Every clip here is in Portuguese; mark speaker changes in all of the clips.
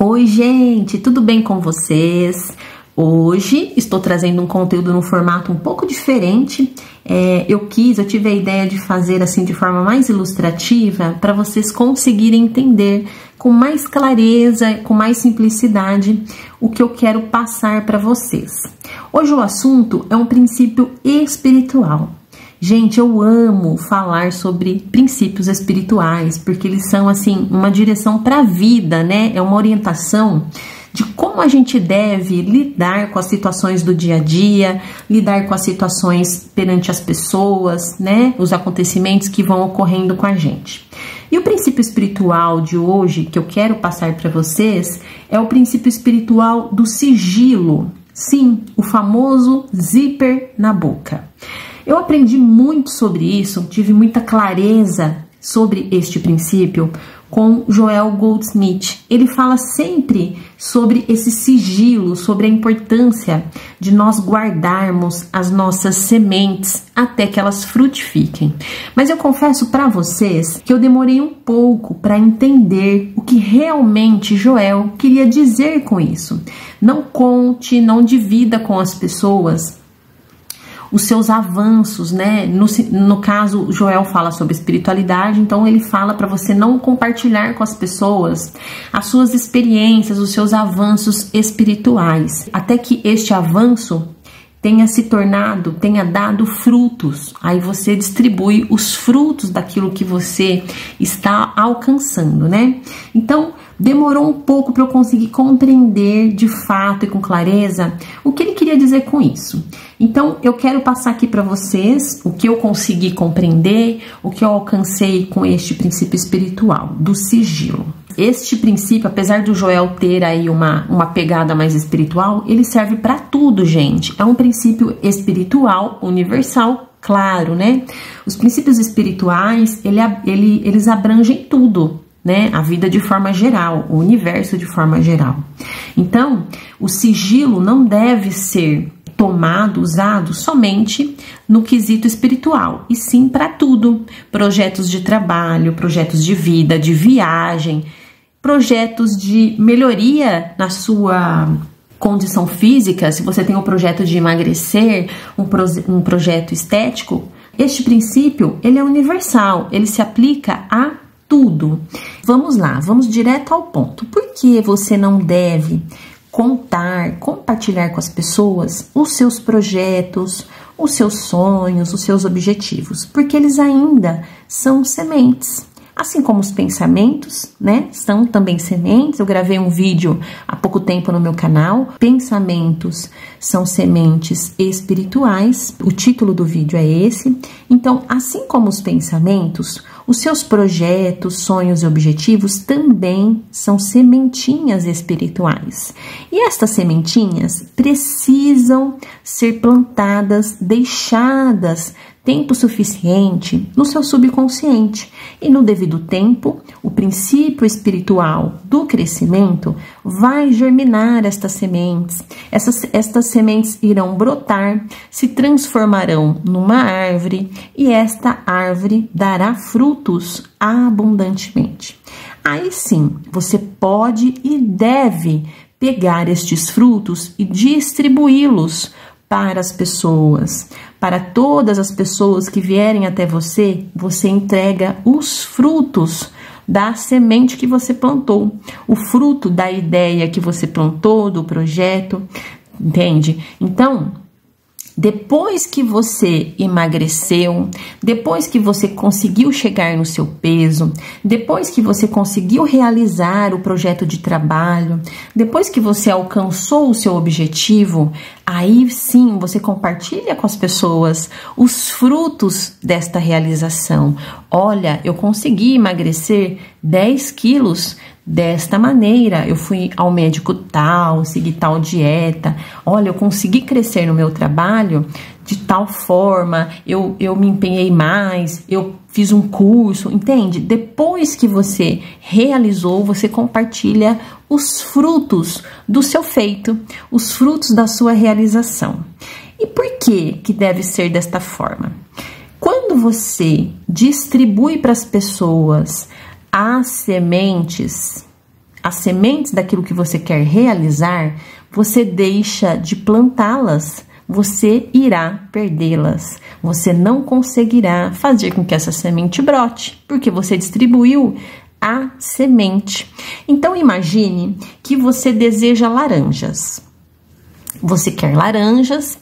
Speaker 1: Oi, gente, tudo bem com vocês? Hoje estou trazendo um conteúdo no formato um pouco diferente. Eu tive a ideia de fazer assim de forma mais ilustrativa para vocês conseguirem entender com mais clareza, com mais simplicidade o que eu quero passar para vocês. Hoje o assunto é um princípio espiritual. Gente, eu amo falar sobre princípios espirituais, porque eles são, assim, uma direção para a vida, né? É uma orientação de como a gente deve lidar com as situações do dia a dia, lidar com as situações perante as pessoas, né? Os acontecimentos que vão ocorrendo com a gente. E o princípio espiritual de hoje, que eu quero passar para vocês, é o princípio espiritual do sigilo. Sim, o famoso zíper na boca. Eu aprendi muito sobre isso, tive muita clareza sobre este princípio com Joel Goldsmith. Ele fala sempre sobre esse sigilo, sobre a importância de nós guardarmos as nossas sementes até que elas frutifiquem. Mas eu confesso para vocês que eu demorei um pouco para entender o que realmente Joel queria dizer com isso. Não conte, não divida com as pessoas os seus avanços, né? No caso, Joel fala sobre espiritualidade, então ele fala para você não compartilhar com as pessoas as suas experiências, os seus avanços espirituais, até que este avanço tenha dado frutos. Aí você distribui os frutos daquilo que você está alcançando, né? Então, demorou um pouco para eu conseguir compreender de fato e com clareza o que ele queria dizer com isso. Então, eu quero passar aqui para vocês o que eu consegui compreender, o que eu alcancei com este princípio espiritual, do sigilo. Este princípio, apesar do Joel ter aí uma pegada mais espiritual, ele serve para tudo, gente. É um princípio espiritual, universal, claro, né? Os princípios espirituais, eles abrangem tudo, né? A vida de forma geral, o universo de forma geral. Então, o sigilo não deve ser usado somente no quesito espiritual, e sim para tudo. Projetos de trabalho, projetos de vida, de viagem, projetos de melhoria na sua condição física. Se você tem um projeto de emagrecer, um projeto estético, este princípio, ele é universal, ele se aplica a tudo. Vamos lá, vamos direto ao ponto. Por que você não deve compartilhar com as pessoas os seus projetos, os seus sonhos, os seus objetivos? Porque eles ainda são sementes. Assim como os pensamentos, né, são também sementes. Eu gravei um vídeo há pouco tempo no meu canal. Pensamentos são sementes espirituais. O título do vídeo é esse. Então, assim como os pensamentos, os seus projetos, sonhos e objetivos também são sementinhas espirituais. E estas sementinhas precisam ser plantadas, deixadas tempo suficiente no seu subconsciente. E no devido tempo, o princípio espiritual do crescimento vai germinar estas sementes. Estas sementes irão brotar, se transformarão numa árvore e esta árvore dará frutos abundantemente. Aí sim, você pode e deve pegar estes frutos e distribuí-los para as pessoas. Para todas as pessoas que vierem até você, você entrega os frutos da semente que você plantou, o fruto da ideia que você plantou, do projeto, entende? Então, depois que você emagreceu, depois que você conseguiu chegar no seu peso, depois que você conseguiu realizar o projeto de trabalho, depois que você alcançou o seu objetivo, aí sim você compartilha com as pessoas os frutos desta realização. Olha, eu consegui emagrecer 10 quilos desta maneira, eu fui ao médico tal, segui tal dieta, olha, eu consegui crescer no meu trabalho de tal forma, eu me empenhei mais, eu fiz um curso, entende? Depois que você realizou, você compartilha os frutos do seu feito, os frutos da sua realização. E por que deve ser desta forma? Quando você distribui para as pessoas as sementes, as sementes daquilo que você quer realizar, você deixa de plantá-las, você irá perdê-las. Você não conseguirá fazer com que essa semente brote, porque você distribuiu a semente. Então imagine que você deseja laranjas. Você quer laranjas,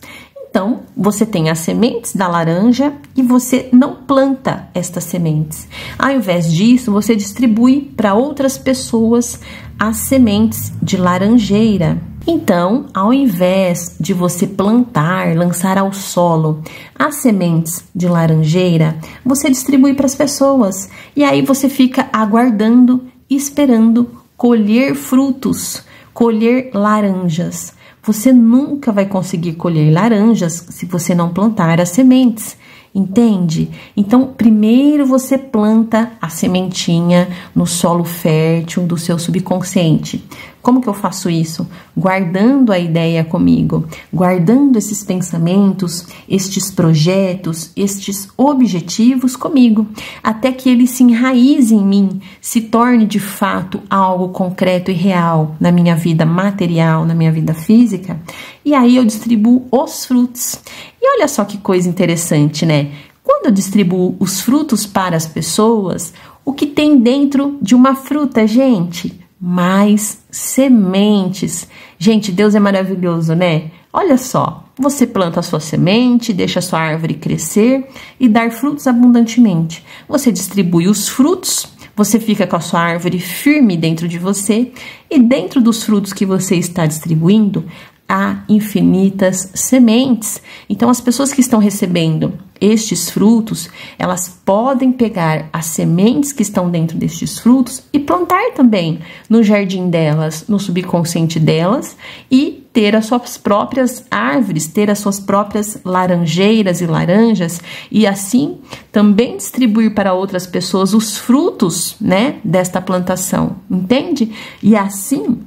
Speaker 1: então você tem as sementes da laranja e você não planta estas sementes. Ao invés disso, você distribui para outras pessoas as sementes de laranjeira. Então, ao invés de você plantar, lançar ao solo as sementes de laranjeira, você distribui para as pessoas. E aí você fica aguardando, esperando colher frutos, colher laranjas. Você nunca vai conseguir colher laranjas se você não plantar as sementes, entende? Então, primeiro você planta a sementinha no solo fértil do seu subconsciente. Como que eu faço isso? Guardando a ideia comigo, guardando esses pensamentos, estes projetos, estes objetivos comigo, até que ele se enraize em mim, se torne de fato algo concreto e real na minha vida material, na minha vida física, e aí eu distribuo os frutos. E olha só que coisa interessante, né? Quando eu distribuo os frutos para as pessoas, o que tem dentro de uma fruta, gente? Mais sementes. Gente, Deus é maravilhoso, né? Olha só, você planta a sua semente, deixa a sua árvore crescer e dar frutos abundantemente. Você distribui os frutos, você fica com a sua árvore firme dentro de você e dentro dos frutos que você está distribuindo, há infinitas sementes. Então, as pessoas que estão recebendo estes frutos, elas podem pegar as sementes que estão dentro destes frutos e plantar também no jardim delas, no subconsciente delas, e ter as suas próprias árvores, ter as suas próprias laranjeiras e laranjas, e assim também distribuir para outras pessoas os frutos, né, desta plantação, entende? E assim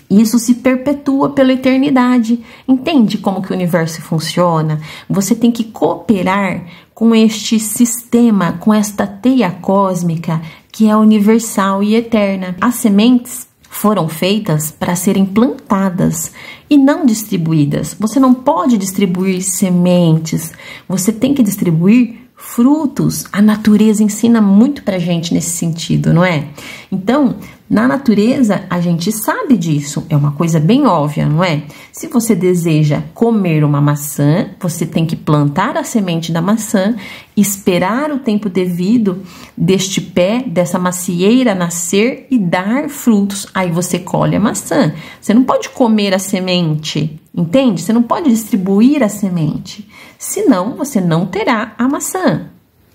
Speaker 1: isso se perpetua pela eternidade. Entende como que o universo funciona? Você tem que cooperar com este sistema, com esta teia cósmica que é universal e eterna. As sementes foram feitas para serem plantadas e não distribuídas. Você não pode distribuir sementes, você tem que distribuir frutos. A natureza ensina muito pra gente nesse sentido, não é? Então, na natureza, a gente sabe disso, é uma coisa bem óbvia, não é? Se você deseja comer uma maçã, você tem que plantar a semente da maçã, esperar o tempo devido deste pé, dessa macieira nascer e dar frutos. Aí você colhe a maçã. Você não pode comer a semente, entende? Você não pode distribuir a semente, senão você não terá a maçã.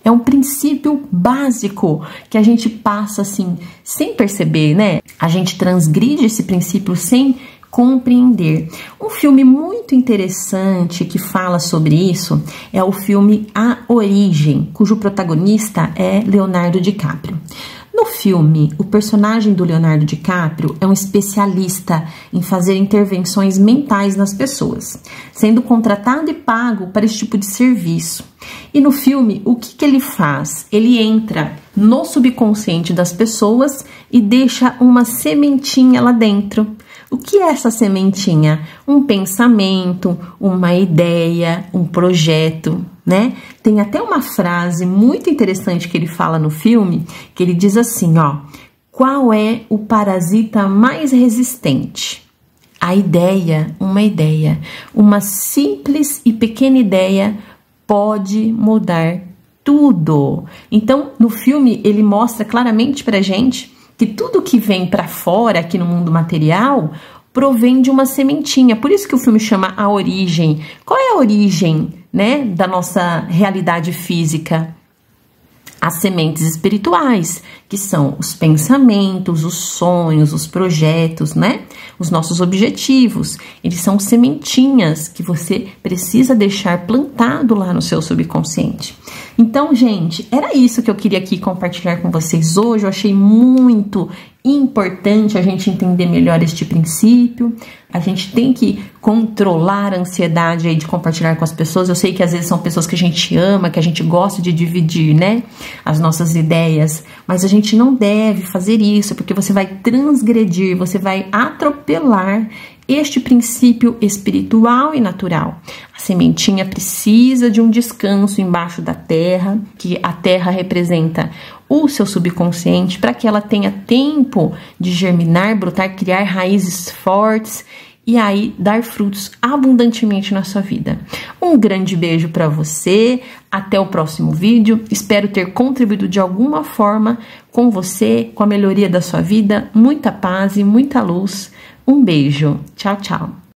Speaker 1: É um princípio básico que a gente passa assim, sem perceber, né? A gente transgride esse princípio sem compreender. Um filme muito interessante que fala sobre isso é o filme A Origem, cujo protagonista é Leonardo DiCaprio. No filme, o personagem do Leonardo DiCaprio é um especialista em fazer intervenções mentais nas pessoas, sendo contratado e pago para esse tipo de serviço. E no filme, o que ele faz? Ele entra no subconsciente das pessoas e deixa uma sementinha lá dentro. O que é essa sementinha? Um pensamento, uma ideia, um projeto, né? Tem até uma frase muito interessante que ele fala no filme, que ele diz assim, ó: qual é o parasita mais resistente? A ideia, uma simples e pequena ideia pode mudar tudo. Então, no filme, ele mostra claramente pra gente que tudo que vem para fora aqui no mundo material provém de uma sementinha. Por isso que o filme chama A Origem. Qual é a origem, né, da nossa realidade física? As sementes espirituais, que são os pensamentos, os sonhos, os projetos, né? Os nossos objetivos. Eles são sementinhas que você precisa deixar plantado lá no seu subconsciente. Então, gente, era isso que eu queria aqui compartilhar com vocês hoje. Eu achei muito importante a gente entender melhor este princípio. A gente tem que controlar a ansiedade aí de compartilhar com as pessoas. Eu sei que às vezes são pessoas que a gente ama, que a gente gosta de dividir, né, as nossas ideias, mas a gente não deve fazer isso, porque você vai transgredir, você vai atropelar este princípio espiritual e natural. A sementinha precisa de um descanso embaixo da terra, que a terra representa o seu subconsciente, para que ela tenha tempo de germinar, brotar, criar raízes fortes e aí dar frutos abundantemente na sua vida. Um grande beijo para você, até o próximo vídeo. Espero ter contribuído de alguma forma com você, com a melhoria da sua vida. Muita paz e muita luz. Um beijo. Tchau, tchau.